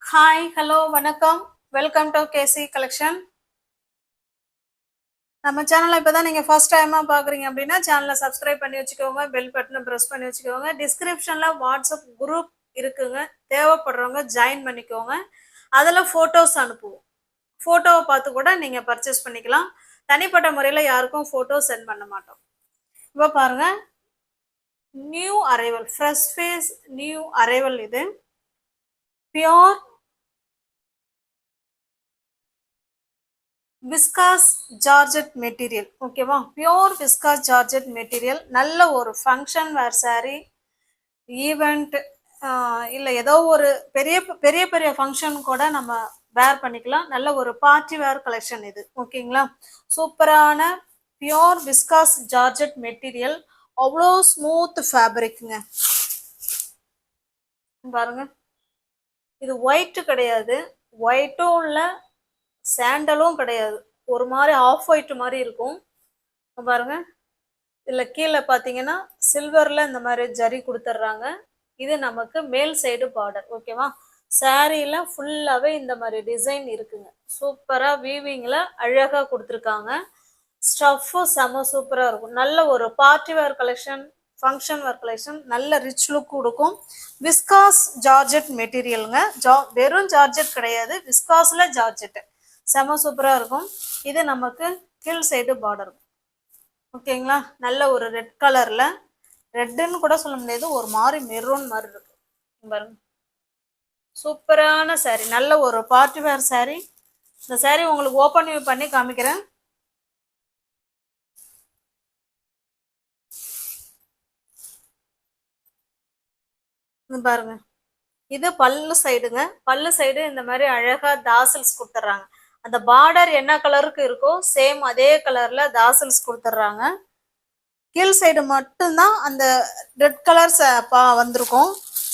Hi hello வணக்கம். Welcome to KC collection. நம்ம சேனலை இப்போ தான் நீங்கள் ஃபர்ஸ்ட் டைமாக பார்க்குறீங்க அப்படின்னா சேனலை சப்ஸ்கிரைப் பண்ணி வச்சுக்கோங்க, பெல் பட்டனை ப்ரெஸ் பண்ணி வச்சுக்கோங்க. டிஸ்கிரிப்ஷனில் வாட்ஸ்அப் குரூப் இருக்குங்க, தேவைப்படுறவங்க ஜாயின் பண்ணிக்கோங்க. அதில் ஃபோட்டோஸ் அனுப்புவோம். ஃபோட்டோவை பார்த்து கூட நீங்கள் பர்ச்சேஸ் பண்ணிக்கலாம். தனிப்பட்ட முறையில் யாருக்கும் ஃபோட்டோ சென்ட் பண்ண மாட்டோம். இப்போ பாருங்கள், new arrival, fresh face new arrival. இது பியோர் விஸ்காஸ் ஜார்ஜெட் மெட்டீரியல். ஓகேவா, பியோர் விஸ்காஸ் ஜார்ஜெட் மெட்டீரியல். நல்ல ஒரு ஃபங்க்ஷன் வேர் சாரீ, ஈவெண்ட் இல்லை ஏதோ ஒரு பெரிய பெரிய பெரிய ஃபங்க்ஷன் கூட நம்ம வேர் பண்ணிக்கலாம். நல்ல ஒரு பார்ட்டி வேர் கலெக்ஷன் இது. ஓகேங்களா, சூப்பரான பியோர் விஸ்காஸ் ஜார்ஜெட் மெட்டீரியல். அவ்வளோ ஸ்மூத் ஃபேப்ரிக்குங்க. பாருங்க, இது ஒயிட்டு கிடையாது, ஒயிட்டும் இல்லை சாண்டலும் கிடையாது, ஒரு மாதிரி ஆஃப் ஒயிட் மாதிரி இருக்கும். பாருங்க, இதில் கீழே பார்த்தீங்கன்னா சில்வரில் இந்த மாதிரி ஜரி கொடுத்துட்றாங்க. இது நமக்கு மேல் சைடு பார்டர். ஓகேவா, சாரியில் ஃபுல்லாகவே இந்த மாதிரி டிசைன் இருக்குங்க. சூப்பராக வீவிங்கில் அழகாக கொடுத்துருக்காங்க. ஸ்டஃப்பும் செம சூப்பராக இருக்கும். நல்ல ஒரு party wear collection, function wear collection, நல்ல ரிச் லுக் கொடுக்கும். விஸ்காஸ் ஜார்ஜெட் மெட்டீரியலுங்க. வெறும் ஜார்ஜெட் கிடையாது, விஸ்காஸில் ஜார்ஜெட்டு. செம சூப்பராக இருக்கும். இது நமக்கு கீழ் சைடு பார்டர். ஓகேங்களா, நல்ல ஒரு ரெட் கலரில், ரெட்டுன்னு கூட சொல்ல முடியாது, ஒரு மாதிரி மெரூன் மாதிரி இருக்கு பாருங்க. சூப்பரான சாரீ, நல்ல ஒரு பார்ட்டி வேர் சாரீ. இந்த சாரீ உங்களுக்கு ஓப்பன் வியூ பண்ணி காமிக்கிறேன். பாருங்க, இது பல்லு சைடுங்க. பல்லு சைடு இந்த மாதிரி அழகா தாசல்ஸ் கொடுத்துட்றாங்க. அந்த பார்டர் என்ன கலருக்கு இருக்கோ சேம் அதே கலர்ல தாசல்ஸ் கொடுத்துட்றாங்க. கீழ் சைடு மட்டும்தான் அந்த ரெட் கலர் வந்திருக்கும்.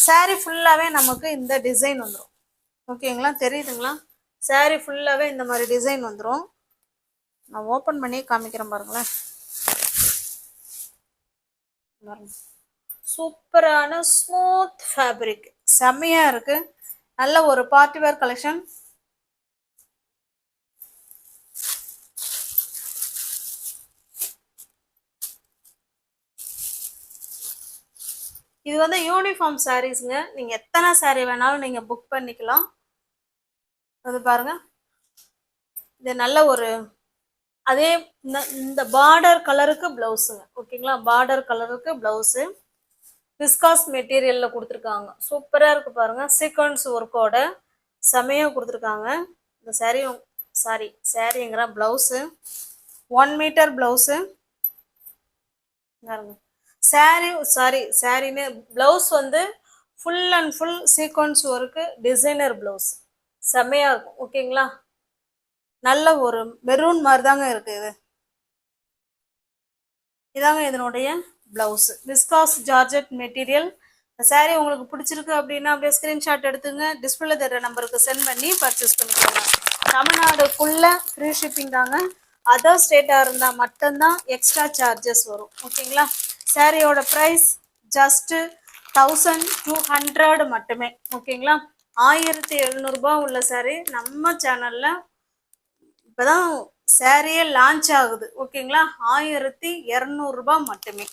சாரீ ஃபுல்லாவே நமக்கு இந்த டிசைன் வந்துடும். ஓகேங்களா, தெரியுதுங்களா? சாரீ ஃபுல்லாவே இந்த மாதிரி டிசைன் வந்துடும். நான் ஓப்பன் பண்ணி காமிக்கிறேன் பாருங்களேன். சூப்பரான ஸ்மூத் ஃபேப்ரிக், செம்மையா இருக்கு. நல்ல ஒரு பார்ட்டி வேர் கலெக்ஷன். இது வந்து யூனிஃபார்ம் சாரீஸ்ங்க. நீங்க எத்தனை சாரீ வேணாலும் நீங்க புக் பண்ணிக்கலாம். அது பாருங்க, இது நல்ல ஒரு அதே இந்த பார்டர் கலருக்கு பிளவுஸுங்க. ஓகேங்களா, பார்டர் கலருக்கு பிளவுஸு விஸ்காஸ் மெட்டீரியல்ல கொடுத்துருக்காங்க. சூப்பரா இருக்கு பாருங்க. சீக்வன்ஸ் ஒர்க்கோட செமையா கொடுத்துருக்காங்க. இந்த சாரிங்கிற பிளவுஸு 1 மீட்டர் பிளவுஸு. சாரின்னு பிளவுஸ் வந்து full and full sequence work, designer blouse. செம்மையா இருக்கும். ஓகேங்களா, நல்ல ஒரு மெரூன் மாதிரி தாங்க இருக்கு. இதாங்க இதனுடைய blouse. Viscose georgette material. Sari உங்களுக்கு பிடிச்சிருக்கு அப்படின்னா அப்படியே ஸ்கிரீன்ஷாட் எடுத்துங்க, டிஸ்பிளே தர நம்பருக்கு சென்ட் பண்ணி பர்ச்சேஸ் பண்ணிக்கோங்க. தமிழ்நாடு ஃபுல்லாக ஃப்ரீ ஷிப்பிங் தாங்க. அதர் ஸ்டேட்டாக இருந்தால் மட்டும்தான் எக்ஸ்ட்ரா சார்ஜஸ் வரும். ஓகேங்களா, சாரியோட ப்ரைஸ் ஜஸ்ட்டு 1200 மட்டுமே. ஓகேங்களா, 1700 உள்ள சாரீ நம்ம சேனலில் இப்போதான் சாரியே லான்ச் ஆகுது. ஓகேங்களா, 1200 மட்டுமே.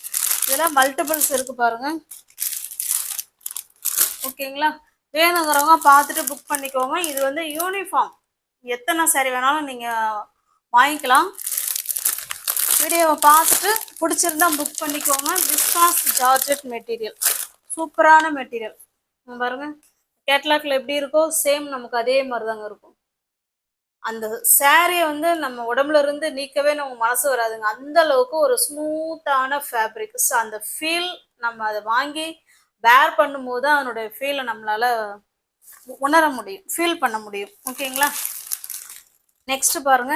இதெல்லாம் மல்டிபிள்ஸ் இருக்கு பாருங்க. ஓகேங்களா, வேணுங்கிறவங்க பார்த்துட்டு புக் பண்ணிக்கோங்க. இது வந்து யூனிஃபார்ம், எத்தனை சாரி வேணாலும் நீங்கள் வாங்கிக்கலாம். வீடியோவை பார்த்துட்டு பிடிச்சிருந்தா புக் பண்ணிக்கோங்க. விஸ்காஸ் ஜார்ஜெட் மெட்டீரியல், சூப்பரான மெட்டீரியல். பாருங்க, கேட்லாக்ல எப்படி இருக்கோ சேம் நமக்கு அதே மாதிரி தாங்க இருக்கும். அந்த சாரியை வந்து நம்ம உடம்புல இருந்து நீக்கவே நம்ம மனசு வராதுங்க. அந்த அளவுக்கு ஒரு ஸ்மூத்தான ஃபேப்ரிக். அந்த ஃபீல் நம்ம அதை வாங்கி வேர் பண்ணும்போது தான் அதனுடைய ஃபீலை நம்மளால உணர முடியும், ஃபீல் பண்ண முடியும். ஓகேங்களா, நெக்ஸ்ட் பாருங்க,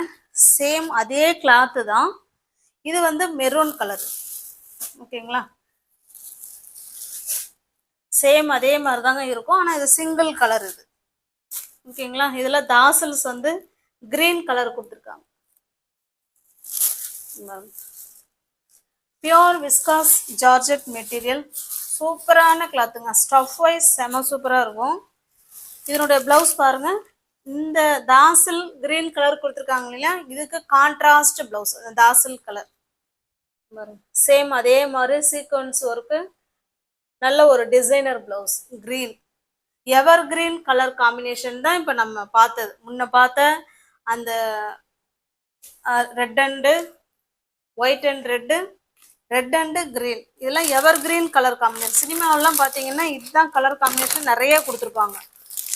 சேம் அதே கிளாத்து தான். இது வந்து மெரூன் கலர். ஓகேங்களா, சேம் அதே மாதிரி தாங்க இருக்கும், ஆனால் இது சிங்கிள் கலர். இது ஓகேங்களா, இதில் தாசல்ஸ் வந்து கிரீன் கலர் கொடுத்துருக்காங்க. பியோர் விஸ்காஸ் ஜார்ஜெட் மெட்டீரியல், சூப்பரான கிளாத்துங்க. ஸ்டஃப் வைஸ் செம சூப்பராக இருக்கும். இதனுடைய பிளவுஸ் பாருங்க. இந்த தாசில் கிரீன் கலர் கொடுத்துருக்காங்க இல்லையா, இதுக்கு கான்ட்ராஸ்ட் பிளவுஸ் தாசில் கலர். சேம் அதே மாதிரி சீக்வன்ஸ் ஒர்க்கு, நல்ல ஒரு டிசைனர் பிளவுஸ் கிரீன். எவர் கிரீன் கலர் காம்பினேஷன் தான் இப்போ நம்ம பார்த்தது. முன்ன பார்த்த அந்த red and white and red and green, இதெல்லாம் எவர் கிரீன் கலர் காம்பினேஷன். சினிமாவெல்லாம் பார்த்தீங்கன்னா இதுதான் கலர் காம்பினேஷன் நிறைய கொடுத்துருப்பாங்க.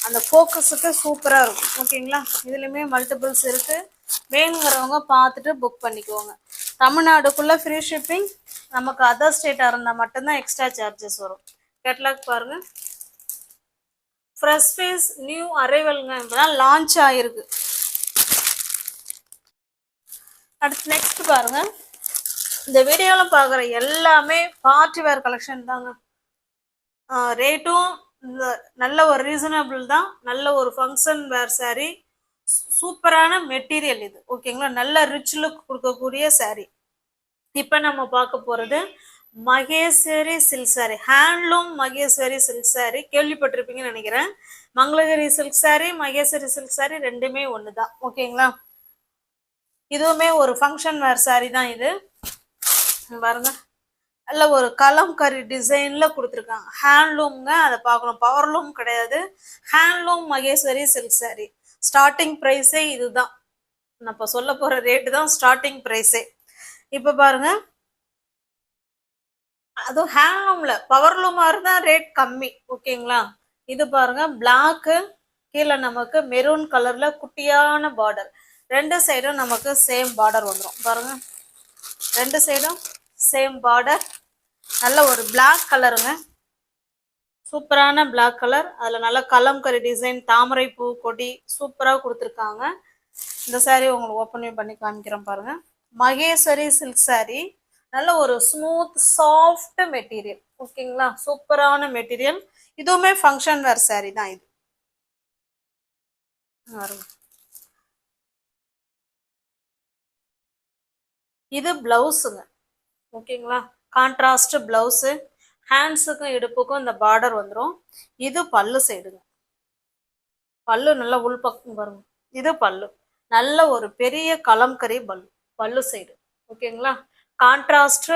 அந்த ஃபோக்கஸுக்கு சூப்பராக இருக்கும். ஓகேங்களா, இதுலேயுமே மல்டிபிள்ஸ் இருக்குது. வேணுங்கிறவங்க பார்த்துட்டு புக் பண்ணிக்குவோங்க. தமிழ்நாடுக்குள்ளே ஃப்ரீ ஷிப்பிங். நமக்கு அதர் ஸ்டேட்டாக இருந்தால் மட்டும்தான் எக்ஸ்ட்ரா சார்ஜஸ் வரும். கேட்லாக் பாருங்கள். ஃப்ரெஷ் ஃபேஸ் நியூ அரைவல்ங்க, இப்போதான் லான்ச் ஆகிருக்கு. அடுத்து நெக்ஸ்ட் பாருங்கள். இந்த வீடியோவில் பார்க்குற எல்லாமே பார்ட்டி வேர் கலெக்ஷன் தாங்க. ரேட்டும் நல்ல ஒரு ரீசனபிள் தான். நல்ல ஒரு ஃபங்க்ஷன் வேர் சாரீ, சூப்பரான மெட்டீரியல் இது. ஓகேங்களா, நல்ல ரிச் லுக் கொடுக்கக்கூடிய சாரீ. இப்போ நம்ம பார்க்க போகிறது Maheshwari silk sari, handloom Maheshwari silk sari. கேள்விப்பட்டிருப்பீங்கன்னு நினைக்கிறேன். மங்களகிரி சில்க் சாரீ, மகேஸ்வரி சில்க் சாரீ ரெண்டுமே ஒன்று தான். ஓகேங்களா, இதுவுமே ஒரு ஃபங்க்ஷன் வேர் சாரீ தான். இது பாருங்க, நல்ல ஒரு கலம்கரி டிசைனில் கொடுத்துருக்காங்க. ஹேண்ட்லூம்ங்க, அதை பார்க்கணும். பவர்லூம் கிடையாது, handloom Maheshwari silk sari. Starting ப்ரைஸே இதுதான். நான் இப்போ சொல்ல போகிற ரேட்டு தான் ஸ்டார்டிங் ப்ரைஸே. இப்போ பாருங்க, அதுவும் ஹேண்ட்லூமில். பவர்லூமாக இருந்தால் ரேட் கம்மி. ஓகேங்களா, இது பாருங்க, பிளாக்கு கீழே நமக்கு மெரூன் கலரில் குட்டியான பார்டர். ரெண்டு சைடும் நமக்கு சேம் பார்டர் வந்துடும். பாருங்க, ரெண்டு சைடும் சேம் பார்டர். நல்ல ஒரு பிளாக் கலருங்க, சூப்பரான பிளாக் கலர். அதில் நல்ல கலம்கரி டிசைன், தாமரை பூ கொடி சூப்பராக கொடுத்துருக்காங்க. இந்த சாரீ உங்களுக்கு ஓப்பன் பண்ணி காமிக்கிறேன் பாருங்க. மகேஸ்வரி சில்க் சாரீ, நல்ல ஒரு ஸ்மூத் சாஃப்ட் மெட்டீரியல். ஓகேங்களா, சூப்பரான மெட்டீரியல். இதுவுமே ஃபங்க்ஷன் வேர் சாரீ தான். இது இது பிளவுஸுங்க. ஓகேங்களா, கான்ட்ராஸ்ட் பிளவுஸு. ஹேண்ட்ஸுக்கும் இடுப்புக்கும் இந்த பார்டர் வந்துடும். இது பல்லு சைடுங்க. பல்லு நல்லா உள்பக்கம் பாருங்க. இது பல்லு, நல்ல ஒரு பெரிய கலம்கரி பல்லு சைடு. ஓகேங்களா, கான்ட்ராஸ்ட்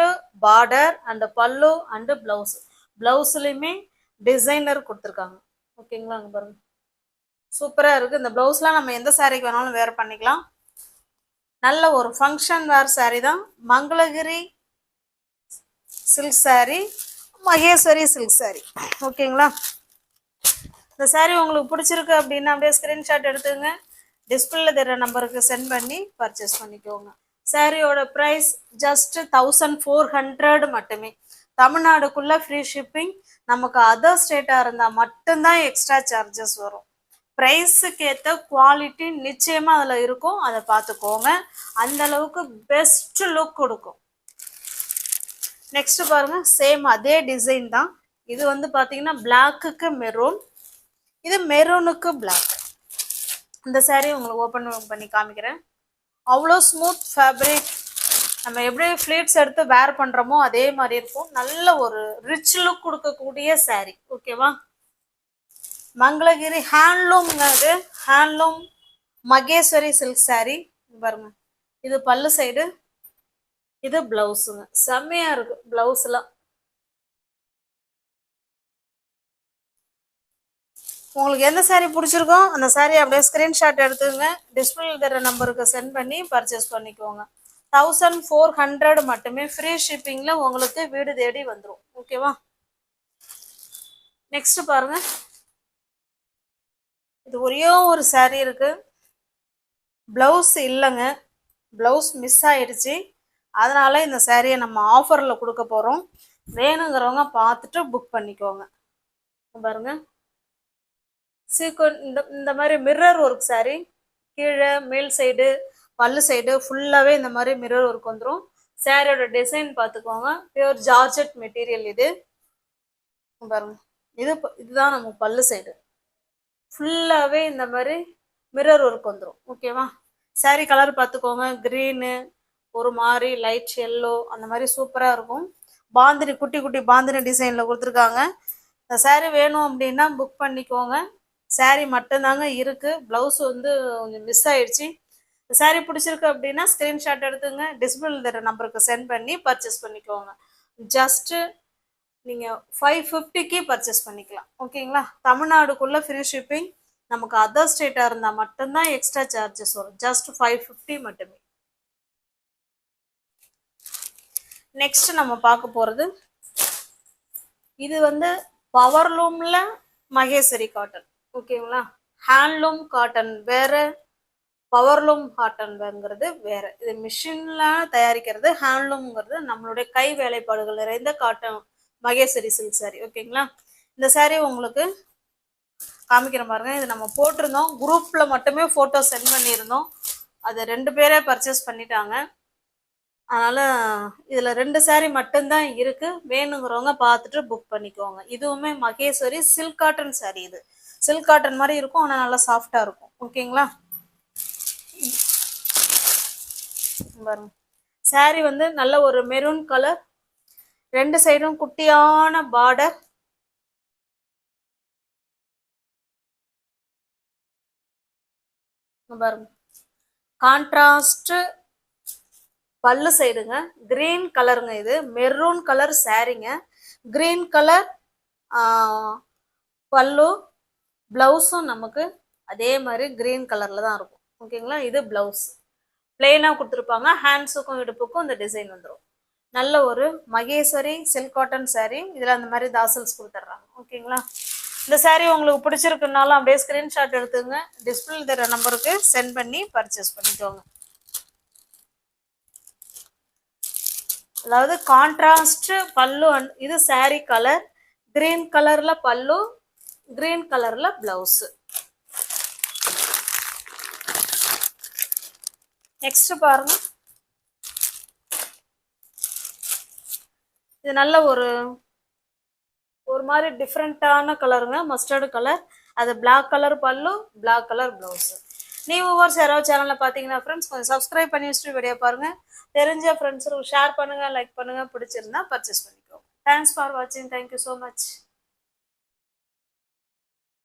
பார்டர் அண்ட் பல்லு அண்டு பிளவுஸ். பிளவுஸ்லையுமே டிசைனர் கொடுத்துருக்காங்க. ஓகேங்களா, அங்கே பாருங்க, சூப்பராக இருக்குது. இந்த பிளவுஸ்லாம் நம்ம எந்த சாரீக்கு வேணாலும் வேர் பண்ணிக்கலாம். நல்ல ஒரு ஃபங்க்ஷன் வேர் சாரீ தான். Mangalagiri silk sari, Maheshwari silk sari. ஓகேங்களா, இந்த சாரீ உங்களுக்கு பிடிச்சிருக்கு அப்படின்னா அப்படியே ஸ்க்ரீன்ஷாட் எடுத்துங்க. டிஸ்பிளேல தர நம்பருக்கு சென்ட் பண்ணி பர்ச்சேஸ் பண்ணிக்கோங்க. சாரியோட ப்ரைஸ் ஜஸ்ட் 1400 மட்டுமே. தமிழ்நாடுக்குள்ள ஃப்ரீ ஷிப்பிங். நமக்கு அதர் ஸ்டேட்டாக இருந்தால் மட்டும்தான் எக்ஸ்ட்ரா சார்ஜஸ் வரும். ப்ரைஸுக்கு ஏற்ற குவாலிட்டி நிச்சயமாக அதில் இருக்கும். அதை பார்த்துக்கோங்க. அந்த அளவுக்கு பெஸ்ட் லுக் கொடுக்கும். நெக்ஸ்ட் பாருங்க, சேம் அதே டிசைன் தான். இது வந்து பார்த்தீங்கன்னா பிளாக்குக்கு மெரூன், இது மெரூனுக்கு பிளாக். இந்த சாரீ உங்களுக்கு ஓப்பன் பண்ணி காமிக்கிறேன். அவ்வளோ ஸ்மூத் ஃபேப்ரிக். நம்ம எப்படி ஃப்ளீட்ஸ் எடுத்து வேர் பண்ணுறோமோ அதே மாதிரி இருக்கும். நல்ல ஒரு ரிச் லுக் கொடுக்கக்கூடிய சாரீ. ஓகேவா, மங்களகிரி ஹேண்ட்லூம்ங்க. இது ஹேண்ட்லூம் மகேஸ்வரி சில்க் சாரீ. பாருங்க, இது பல்லு சைடு, இது பிளவுஸுங்க. செம்மையா இருக்கு பிளவுஸ்லாம். உங்களுக்கு எந்த சாரீ பிடிச்சிருக்கோ அந்த சாரீ அப்படியே ஸ்க்ரீன்ஷாட் எடுத்துங்க. டிஸ்பிளே தர நம்பருக்கு சென்ட் பண்ணி பர்ச்சேஸ் பண்ணிக்கோங்க. 1400 மட்டுமே. ஃப்ரீ ஷிப்பிங்கில் உங்களுக்கு வீடு தேடி வந்துடும். ஓகேவா, நெக்ஸ்ட் பாருங்க. இது ஒரே ஒரு சாரீ இருக்கு, பிளவுஸ் இல்லைங்க. பிளவுஸ் மிஸ் ஆயிடுச்சு. அதனால இந்த சாரியை நம்ம ஆஃபரில் கொடுக்க போகிறோம். வேணுங்கிறவங்க பார்த்துட்டு புக் பண்ணிக்கோங்க. பாருங்க, இந்த மாதிரி மிரர் ஒர்க் சாரீ. கீழே மேல் சைடு பல்லு சைடு ஃபுல்லாகவே இந்த மாதிரி மிரர் ஒர்க் வந்துடும். சாரியோட டிசைன் பார்த்துக்கோங்க. பியூர் ஜார்ஜெட் மெட்டீரியல் இது. பாருங்க, இதுதான் நம்ம பல்லு சைடு. ஃபுல்லாகவே இந்த மாதிரி மிரர் ஒர்க் வந்துடும். ஓகேவா, சாரீ கலர் பார்த்துக்கோங்க. க்ரீனு, ஒரு மாதிரி லைட் எல்லோ, அந்த மாதிரி சூப்பராக இருக்கும். பாந்தினி, குட்டி குட்டி பாந்தினி டிசைனில் கொடுத்துருக்காங்க. இந்த சாரீ வேணும் அப்படின்னா புக் பண்ணிக்கோங்க. saree மட்டும்தாங்க இருக்கு. ப்ளவுஸ் வந்து கொஞ்சம் மிஸ் ஆயிடுச்சு. saree பிடிச்சிருக்கு அப்படின்னா ஸ்க்ரீன்ஷாட் எடுத்துங்க, டிஸ்பிளே தர நம்பருக்கு சென்ட் பண்ணி பர்ச்சேஸ் பண்ணிக்கோங்க. ஜஸ்ட் நீங்க 550க்கு பர்ச்சேஸ் பண்ணிக்கலாம். ஓகேங்களா? தமிழ்நாடுக்குள்ள ஃப்ரீ ஷிப்பிங். நமக்கு அதர் ஸ்டேட்டா இருந்தா மட்டும்தான் எக்ஸ்ட்ரா சார்ஜஸ் வரும். ஜஸ்ட் 550 மட்டுமே. நெக்ஸ்ட் நம்ம பார்க்க போறது இது வந்து பவர்லூம்ல மகேஸ்வரி காட்டன். ஓகேங்களா? ஹேண்ட்லூம் காட்டன் வேற, பவர்லூம் காட்டன்ங்கிறது வேற. இது மிஷின்ல தயாரிக்கிறது. ஹேண்ட்லூம்ங்கிறது நம்மளுடைய கை வேலைப்பாடுகள் நிறைந்த காட்டன் மகேஸ்வரி சில்க் சாரி. ஓகேங்களா? இந்த சாரி உங்களுக்கு காமிக்கிற பாருங்க. இது நம்ம போட்டிருந்தோம், குரூப்ல மட்டுமே போட்டோ சென்ட் பண்ணியிருந்தோம். அதை 2 பேரே பர்ச்சேஸ் பண்ணிட்டாங்க. அதனால இதுல 2 சாரி மட்டும்தான் இருக்கு. வேணுங்கிறவங்க பார்த்துட்டு புக் பண்ணிக்கோங்க. இதுவுமே மகேஸ்வரி சில்க் காட்டன் சாரி. இது சில்க் காட்டன் மாதிரி இருக்கும், ஆனா நல்லா சாஃப்டா இருக்கும். ஓகேங்களா? பாருங்க, சாரி வந்து நல்ல ஒரு மெரூன் கலர், 2 சைடும் குட்டியான பார்டர். பாருங்க, கான்ட்ராஸ்ட் பல்லு சைடுங்க, கிரீன் கலருங்க. இது மெரூன் கலர் சாரிங்க, கிரீன் கலர் பல்லு. பிளவுஸும் நமக்கு அதே மாதிரி கிரீன் கலர்ல தான் இருக்கும். ஓகேங்களா? இது பிளவுஸ் பிளெயினா கொடுத்துருப்பாங்க. ஹேண்ட்ஸுக்கும் இடுப்புக்கும் இந்த டிசைன் வந்துடும். நல்ல ஒரு மகேஸ்வரி சில்க் காட்டன் சாரி. இதுல அந்த மாதிரி தாசல்ஸ் கொடுத்துட்றாங்க. ஓகேங்களா? இந்த சாரி உங்களுக்கு பிடிச்சிருக்குனாலும் அப்படியே ஸ்கிரீன்ஷாட் எடுத்துங்க, டிஸ்பிளே தர நம்பருக்கு சென்ட் பண்ணி பர்ச்சேஸ் பண்ணிக்கோங்க. அதாவது கான்ட்ராஸ்ட் பல்லு. இது சாரி கலர், கிரீன் கலர்ல பல்லு, கிரீன் கலர்ல பிளவுஸ். நெக்ஸ்ட் பாருங்க, இது நல்ல ஒரு மாதிரி டிஃப்ரெண்டான கலருங்க, மஸ்டர்டு கலர். அது பிளாக் கலர் பல்லு, பிளாக் கலர் பிளவுஸ். நீ ஒவ்வொரு யாராவது சேனல்ல பாத்தீங்கன்னா ஃப்ரெண்ட்ஸ் கொஞ்சம் சப்ஸ்கிரைப் பண்ணி வச்சுட்டு வீடியோ பாருங்க. தெரிஞ்ச ஃப்ரெண்ட்ஸுக்கு ஷேர் பண்ணுங்க, லைக் பண்ணுங்க, பிடிச்சிருந்தா பர்ச்சேஸ் பண்ணிக்கோங்க. தேங்க்ஸ் ஃபார் வாட்சிங். Thank you so much.